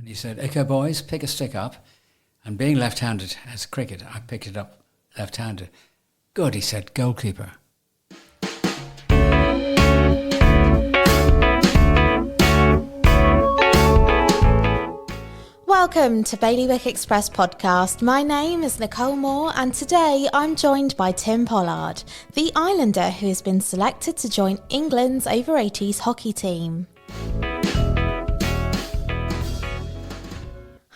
And he said, "Okay, boys, pick a stick up." And being left-handed as cricket, I picked it up left-handed. "Good," he said, "goalkeeper." Welcome to Bailiwick Express podcast. My name is Nicole Moore and today I'm joined by Tim Pollard, the Islander who has been selected to join England's over-80s hockey team.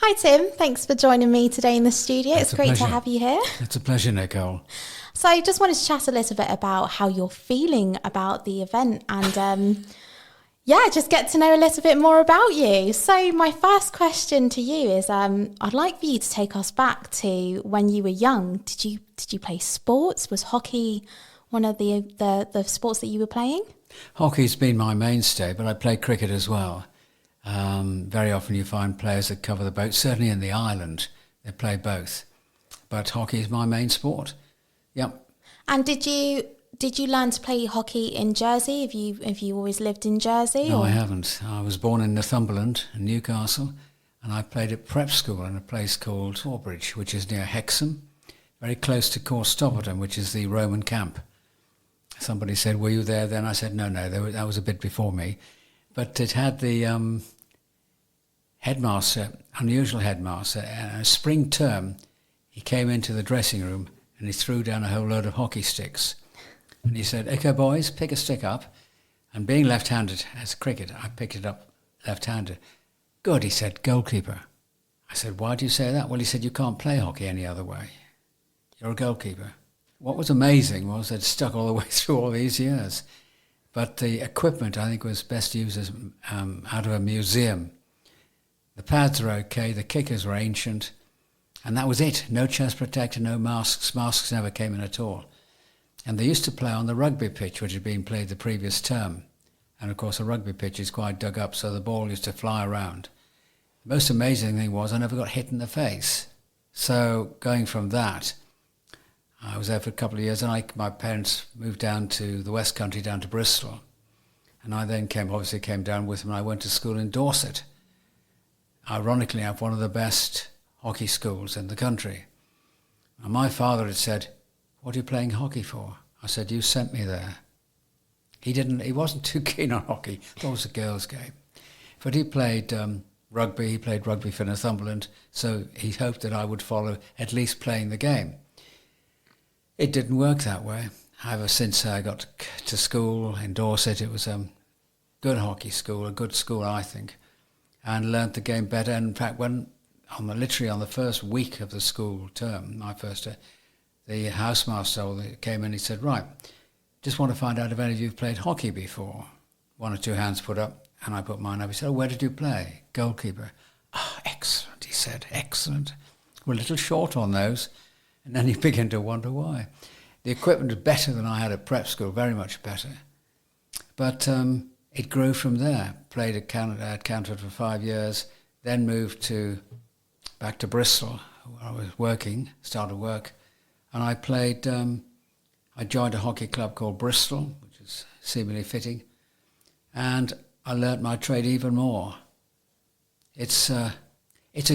Hi Tim, thanks for joining me today in the studio. It's great to have you here. It's a pleasure, Nicole. So I just wanted to chat a little bit about how you're feeling about the event and just get to know a little bit more about you. So my first question to you is I'd like for you to take us back to when you were young. Did you play sports? Was hockey one of the sports that you were playing? Hockey's been my mainstay, but I play cricket as well. Very often you find players that cover the boat, certainly in the island, they play both. But hockey is my main sport. Yep. And did you learn to play hockey in Jersey? Have you always lived in Jersey? No, I haven't. I was born in Northumberland, in Newcastle, and I played at prep school in a place called Torbridge, which is near Hexham, very close to Courstopperton, which is the Roman camp. Somebody said, "Were you there then?" I said, no, that was a bit before me. But it had the headmaster, unusual headmaster, and a spring term, he came into the dressing room and he threw down a whole load of hockey sticks. And he said, "Okay, boys, pick a stick up." And being left-handed as cricket, I picked it up left-handed. "Good," he said, "goalkeeper." I said, "Why do you say that?" "Well," he said, "you can't play hockey any other way. You're a goalkeeper." What was amazing was it stuck all the way through all these years. But the equipment, I think, was best used as out of a museum. The pads were okay, the kickers were ancient, and that was it. No chest protector, no masks. Masks never came in at all. And they used to play on the rugby pitch, which had been played the previous term. And of course, a rugby pitch is quite dug up, so the ball used to fly around. The most amazing thing was I never got hit in the face. So going from that, I was there for a couple of years, and my parents moved down to the West Country, down to Bristol. And I then came down with them, and I went to school in Dorset. Ironically, I have one of the best hockey schools in the country. And my father had said, "What are you playing hockey for?" I said, "You sent me there." He wasn't too keen on hockey. It was a girls' game. But he played rugby. He played rugby for Northumberland, so he hoped that I would follow at least playing the game. It didn't work that way. Ever since I got to school in Dorset, it was a good hockey school, a good school, I think, and learnt the game better. And in fact, literally on the first week of the school term, my first day, the housemaster came in, he said, "Right, just want to find out if any of you have played hockey before." One or two hands put up, and I put mine up. He said, "Oh, where did you play?" "Goalkeeper." "Oh, excellent," he said, "excellent." We're a little short on those. And then you begin to wonder why. The equipment was better than I had at prep school, very much better. But it grew from there. Played at Canterbury for 5 years, then moved back to Bristol, where I was started work. And I played, I joined a hockey club called Bristol, which is seemingly fitting. And I learnt my trade even more. It's a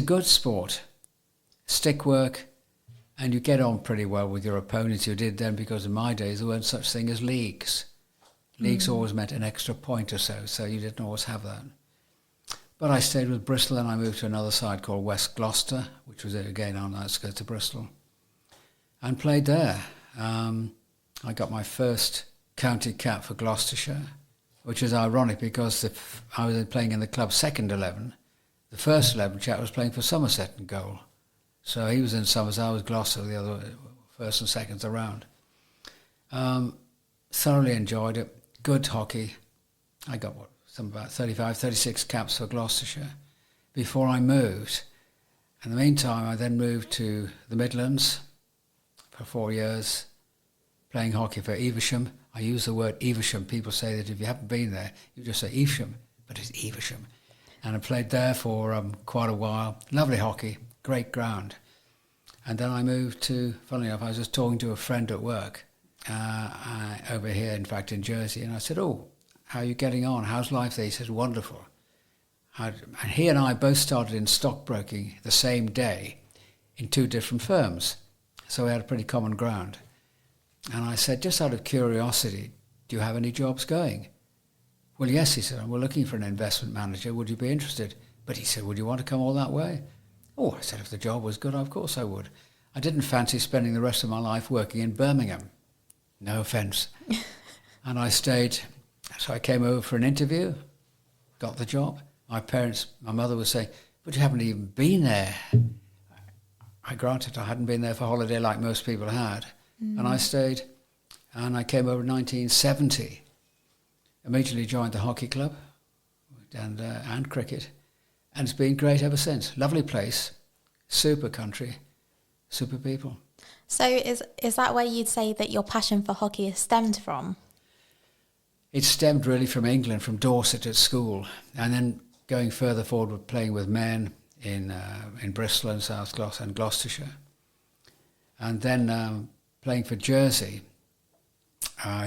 good sport. Stick work. And you get on pretty well with your opponents. You did then, because in my days there weren't such thing as leagues. Leagues always meant an extra point or so you didn't always have that. But I stayed with Bristol, and I moved to another side called West Gloucester, which was again on the outskirts of Bristol, and played there. I got my first county cap for Gloucestershire, which is ironic because I was playing in the club's second 11. The first 11 chap was playing for Somerset in goal. So he was in Somerset, I was Gloucester, the other first and seconds around. Thoroughly enjoyed it. Good hockey. I got about 35, 36 caps for Gloucestershire before I moved. In the meantime, I then moved to the Midlands for 4 years, playing hockey for Evesham. I use the word Evesham. People say that if you haven't been there, you just say Evesham, but it's Evesham. And I played there for quite a while. Lovely hockey. Great ground. And then I moved to, funnily enough, I was just talking to a friend at work over here, in fact, in Jersey, and I said, "Oh, how are you getting on? How's life there?" He said, "Wonderful." And he and I both started in stockbroking the same day in 2 different firms. So we had pretty common ground. And I said, just out of curiosity, do you have any jobs going? Well, yes, he said, we're looking for an investment manager. Would you be interested? But he said, would you want to come all that way? Oh, I said, if the job was good, of course I would. I didn't fancy spending the rest of my life working in Birmingham. No offence. And I stayed. So I came over for an interview, got the job. My mother was saying, but you haven't even been there. I granted I hadn't been there for holiday like most people had. And I stayed, and I came over in 1970. Immediately joined the hockey club and cricket. And it's been great ever since. Lovely place, super country, super people. So is that where you'd say that your passion for hockey has stemmed from? It stemmed really from England, from Dorset at school, and then going further forward with playing with men in Bristol and South Gloucester and Gloucestershire. And then playing for Jersey.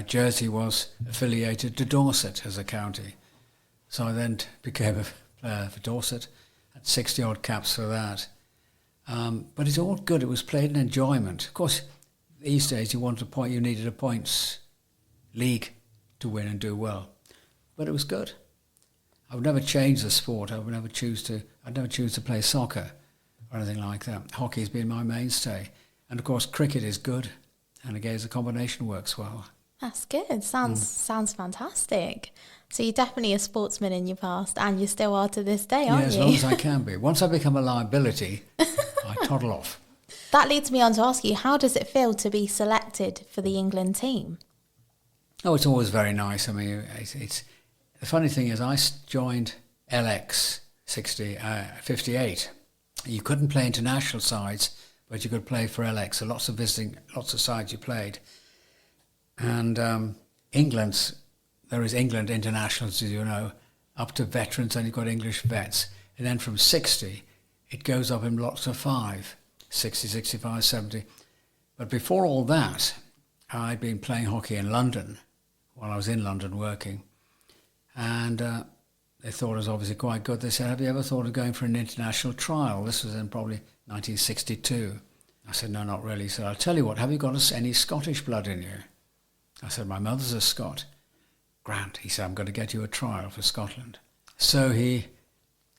Jersey was affiliated to Dorset as a county. So I then became a player for Dorset, had 60-odd caps for that. But it's all good. It was played in enjoyment. Of course, these days you needed a points league to win and do well. But it was good. I would never change the sport. I'd never choose to play soccer or anything like that. Hockey's been my mainstay. And of course, cricket is good. And again, the combination works well. That's good. Sounds fantastic. So you're definitely a sportsman in your past, and you still are to this day, aren't you? Yeah, as long as I can be. Once I become a liability, I toddle off. That leads me on to ask you, how does it feel to be selected for the England team? Oh, it's always very nice. I mean, it's the funny thing is I joined LX 58. You couldn't play international sides, but you could play for LX. So lots of sides you played. And there is England internationals, as you know, up to veterans, and you've got English vets. And then from 60, it goes up in lots of 5, 60, 65, 70. But before all that, I'd been playing hockey in London while I was in London working. And they thought it was obviously quite good. They said, have you ever thought of going for an international trial? This was in probably 1962. I said, no, not really. He said, I'll tell you what, have you got any Scottish blood in you? I said, my mother's a Scot. Grant, he said, I'm going to get you a trial for Scotland. So he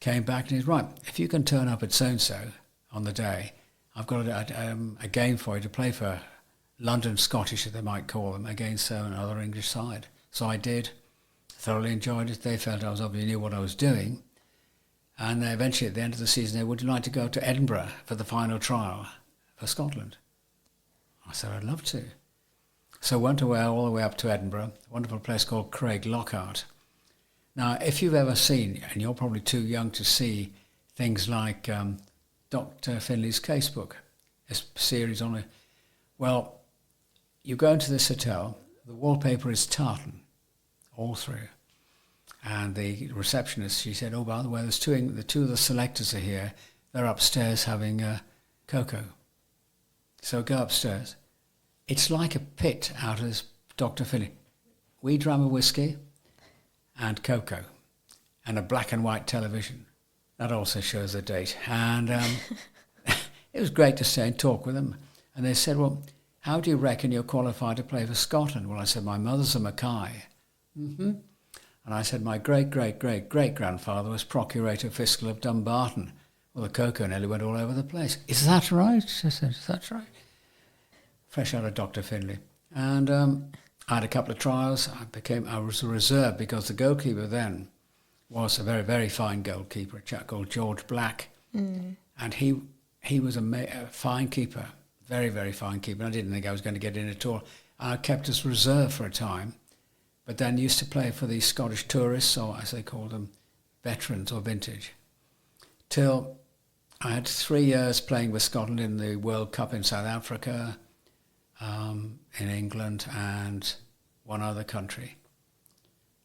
came back and he's right, if you can turn up at so-and-so on the day, I've got a game for you to play for London Scottish, as they might call them, against another English side. So I did, thoroughly enjoyed it. They felt I obviously knew what I was doing. And eventually at the end of the season, they would like to go to Edinburgh for the final trial for Scotland. I said, I'd love to. So went away all the way up to Edinburgh, a wonderful place called Craig Lockhart. Now, if you've ever seen, and you're probably too young to see, things like Dr. Finley's Casebook, a series on it, well, you go into this hotel, the wallpaper is tartan, all through. And the receptionist, she said, oh, by the way, the two of the selectors are here. They're upstairs having cocoa. So go upstairs. It's like a pit out of Dr. Finley. We dram of whiskey and cocoa and a black and white television. That also shows the date. And it was great to stay and talk with them. And they said, well, how do you reckon you're qualified to play for Scotland? Well, I said, my mother's a Mackay. Mm-hmm. And I said, my great-great-great-great-grandfather was Procurator Fiscal of Dumbarton. Well, the cocoa nearly went all over the place. Is that right? She said, is that right? Fresh out of Dr. Finley. And I had a couple of trials. I was a reserve because the goalkeeper then was a very, very fine goalkeeper, a chap called George Black. Mm. And he was a fine keeper, very, very fine keeper. I didn't think I was going to get in at all. I kept as reserve for a time, but then used to play for the Scottish tourists, or as they call them, veterans or vintage, till I had 3 years playing with Scotland in the World Cup in South Africa, in England, and one other country.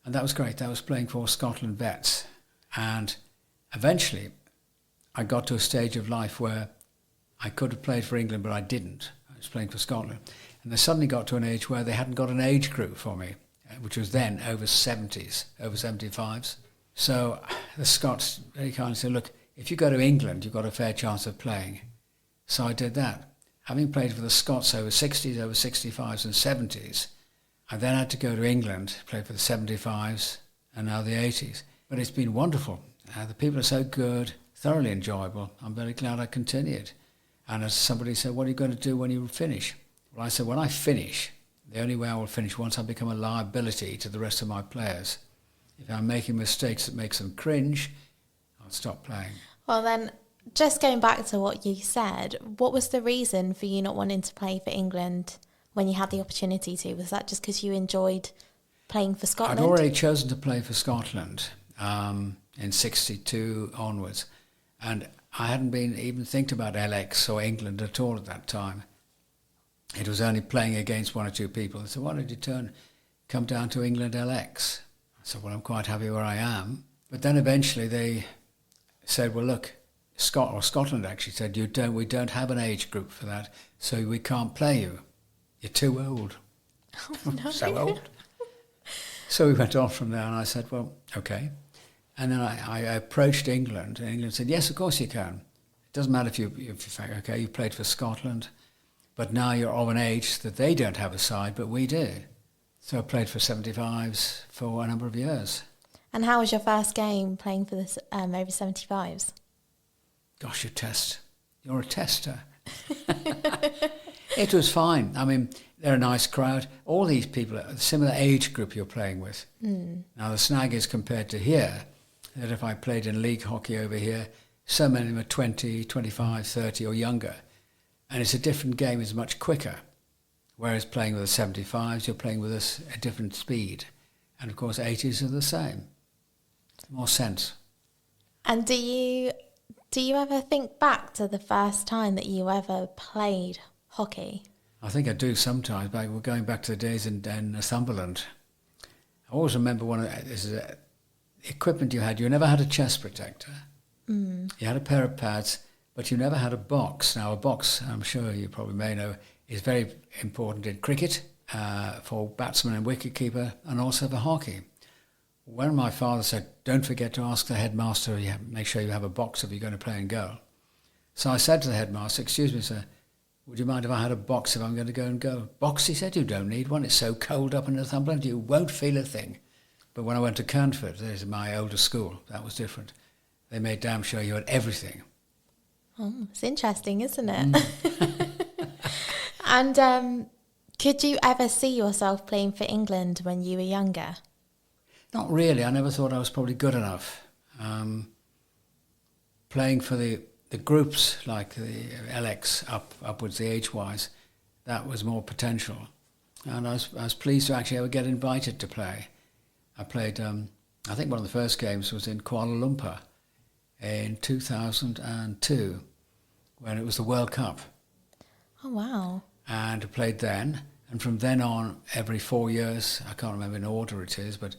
And that was great. That was playing for Scotland vets. And eventually, I got to a stage of life where I could have played for England, but I didn't. I was playing for Scotland. And they suddenly got to an age where they hadn't got an age group for me, which was then over 70s, over 75s. So the Scots very kindly said, look, if you go to England, you've got a fair chance of playing. So I did that. Having played for the Scots over 60s, over 65s and 70s, I then had to go to England, play for the 75s and now the 80s. But it's been wonderful. The people are so good, thoroughly enjoyable. I'm very glad I continued. And as somebody said, what are you going to do when you finish? Well, I said, when I finish, the only way I will finish once I become a liability to the rest of my players. If I'm making mistakes that makes them cringe, I'll stop playing. Well then, just going back to what you said, what was the reason for you not wanting to play for England when you had the opportunity to? Was that just because you enjoyed playing for Scotland? I'd already chosen to play for Scotland in 62 onwards. And I hadn't been even thinking about LX or England at all at that time. It was only playing against one or two people. I said, why don't you come down to England LX? I said, well, I'm quite happy where I am. But then eventually they said, well, look, Scotland actually said, we don't have an age group for that, so we can't play you. You're too old. Oh, no. So old. So we went on from there, and I said, well, okay. And then I approached England, and England said, yes, of course you can. It doesn't matter if you played for Scotland, but now you're of an age that they don't have a side, but we do. So I played for 75s for a number of years. And how was your first game playing for this over 75s? Gosh, you're a tester. It was fine. I mean, they're a nice crowd. All these people are a similar age group you're playing with. Now, the snag is compared to here, that if I played in league hockey over here, so many of them are 20, 25, 30 or younger. And it's a different game, it's much quicker. Whereas playing with the 75s, you're playing with a different speed. And of course, 80s are the same. More sense. And do you ever think back to the first time that you ever played hockey? I think I do sometimes. We're going back to the days in Northumberland. I always remember the equipment you had. You never had a chest protector. You had a pair of pads, but you never had a box. Now, a box, I'm sure you probably may know, is very important in cricket for batsman and wicketkeeper, and also for hockey. When my father said, don't forget to ask the headmaster, make sure you have a box if you're going to play and go. So I said to the headmaster, excuse me, sir, would you mind if I had a box if I'm going to go and go? Box, he said, you don't need one. It's so cold up in Northumberland, you won't feel a thing. But when I went to Cernford, there's my older school, that was different. They made damn sure you had everything. Oh, it's interesting, isn't it? And could you ever see yourself playing for England when you were younger? Not really. I never thought I was probably good enough. Playing for the groups like the LX upwards, the age-wise, that was more potential. And I was pleased to actually ever get invited to play. I played, I think one of the first games was in Kuala Lumpur in 2002 when it was the World Cup. Oh, wow. And I played then. And from then on, every 4 years, I can't remember in order it is, but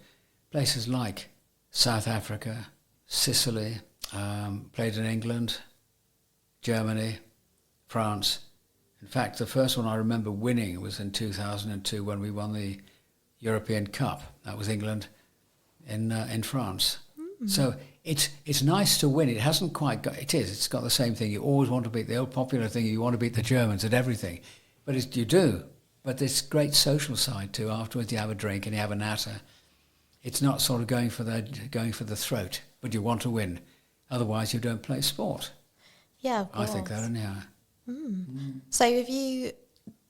places like South Africa, Sicily, played in England, Germany, France. In fact, the first one I remember winning was in 2002 when we won the European Cup. That was England in France. Mm-hmm. So it's nice to win. It hasn't quite got, it's got the same thing. You always want to beat, the old popular thing, you want to beat the Germans at everything. But you do. But there's great social side too. Afterwards you have a drink and you have a natter. It's not sort of going for the throat, but you want to win. Otherwise you don't play sport. Yeah, of course. I think that anyhow. So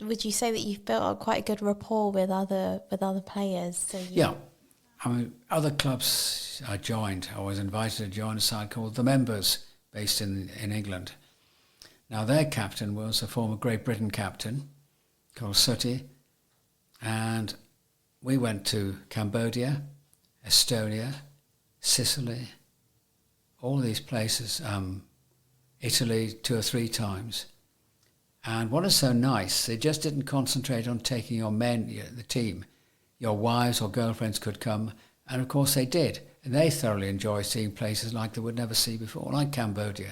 would you say that you've built up quite a good rapport with other players? So yeah. I mean, other clubs I joined. I was invited to join a side called The Members, based in England. Now their captain was a former Great Britain captain called Sooty, and we went to Cambodia, Estonia, Sicily, all these places, Italy 2 or 3 times. And what is so nice, they just didn't concentrate on taking your men, the team. Your wives or girlfriends could come, and of course they did. And they thoroughly enjoyed seeing places like they would never see before, like Cambodia.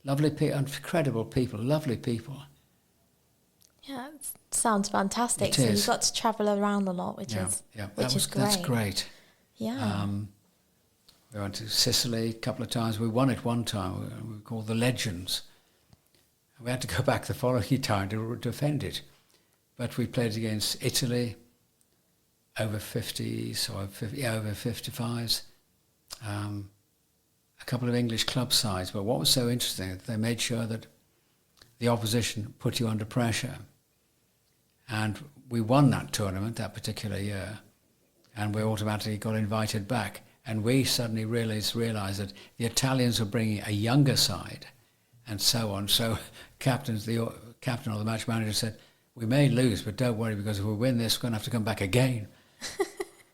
Lovely people, incredible people, lovely people. Yeah, it sounds fantastic. It so is. You've got to travel around a lot, which is great. That's great. Yeah. We went to Sicily a couple of times. We won it one time. We were called the Legends. We had to go back the following time to defend it. But we played against Italy, over 50s, or over 55s. A couple of English club sides. But what was so interesting, they made sure that the opposition put you under pressure. And we won that tournament that particular year. And we automatically got invited back. And we suddenly realized that the Italians were bringing a younger side and so on. So the captain or the match manager said, we may lose, but don't worry, because if we win this, we're going to have to come back again.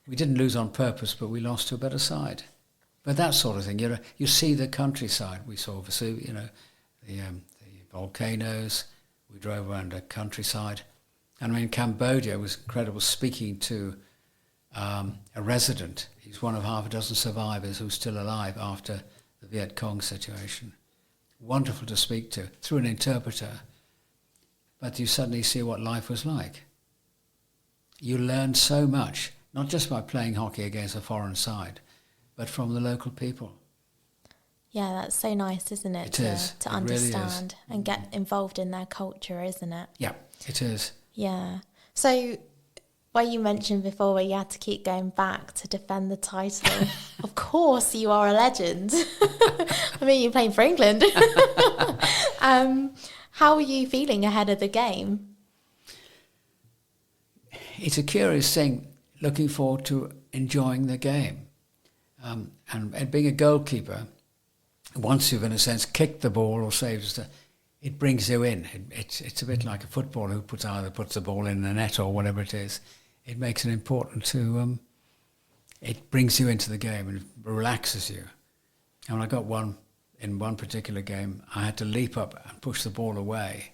We didn't lose on purpose, but we lost to a better side. But that sort of thing, you see the countryside. We saw Vesuvius, the volcanoes. We drove around the countryside. And I mean, Cambodia was incredible, speaking to a resident. He's one of half a dozen survivors who's still alive after the Viet Cong situation. Wonderful to speak to, through an interpreter. But you suddenly see what life was like. You learn so much, not just by playing hockey against a foreign side, but from the local people. Yeah, that's so nice, isn't it? To understand and get involved in their culture, isn't it? Yeah, it is. Yeah. So, where you mentioned before where you had to keep going back to defend the title, of course you are a legend. I mean, you're playing for England. How are you feeling ahead of the game? It's a curious thing, looking forward to enjoying the game. And being a goalkeeper, once you've, in a sense, kicked the ball or saved it brings you in. It's a bit like a footballer who either puts the ball in the net or whatever it is. It makes it important to, it brings you into the game and relaxes you. And I got in one particular game, I had to leap up and push the ball away.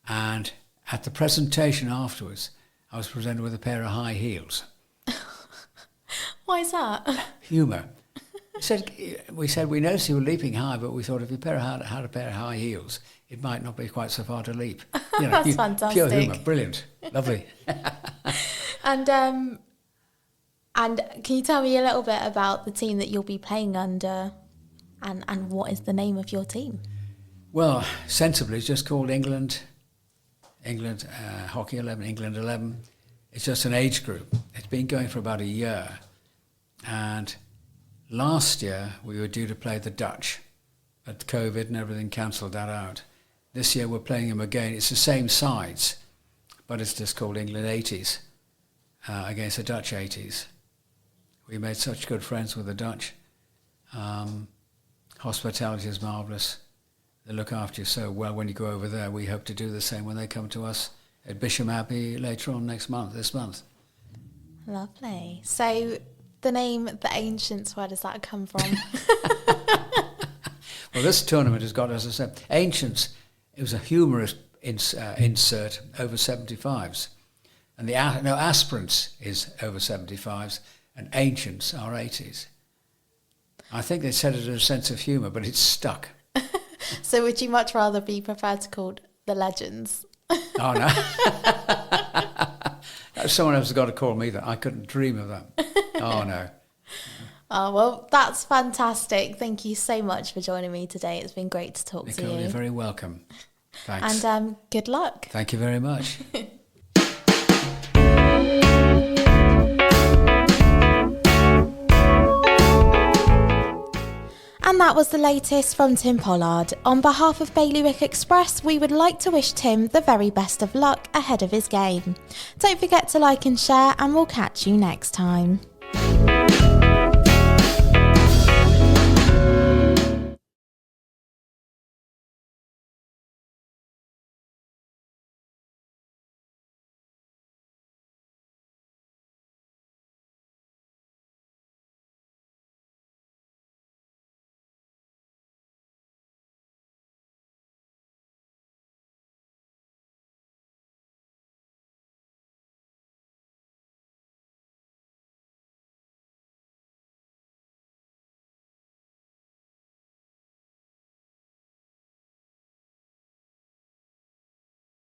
And at the presentation afterwards, I was presented with a pair of high heels. Why is that? Humour. We said we noticed you were leaping high, but we thought if you had a pair of high heels, it might not be quite so far to leap. That's fantastic. Pure humour, brilliant, lovely. And can you tell me a little bit about the team that you'll be playing under, and what is the name of your team? Well, sensibly, it's just called England Hockey 11, England 11. It's just an age group. It's been going for about a year, and last year we were due to play the Dutch, but COVID and everything cancelled that out. This year we're playing them again. It's the same sides, but it's just called England 80s against the Dutch 80s. We made such good friends with the Dutch. Hospitality is marvellous. They look after you so well when you go over there. We hope to do the same when they come to us at Bisham Abbey later on this month. Lovely. So the name, the Ancients, where does that come from? Well, this tournament has got, as I said, Ancients. It was a humorous insert over 75s. And aspirants is over 75s, and Ancients are 80s. I think they said it in a sense of humour, but it's stuck. So would you much rather be preferred to called the Legends? Oh, no. Someone else has got to call me that. I couldn't dream of that. Oh, no. Oh, well, that's fantastic. Thank you so much for joining me today. It's been great to talk to you. You're very welcome. Thanks. And good luck. Thank you very much. And that was the latest from Tim Pollard. On behalf of Bailiwick Express, we would like to wish Tim the very best of luck ahead of his game. Don't forget to like and share, and we'll catch you next time.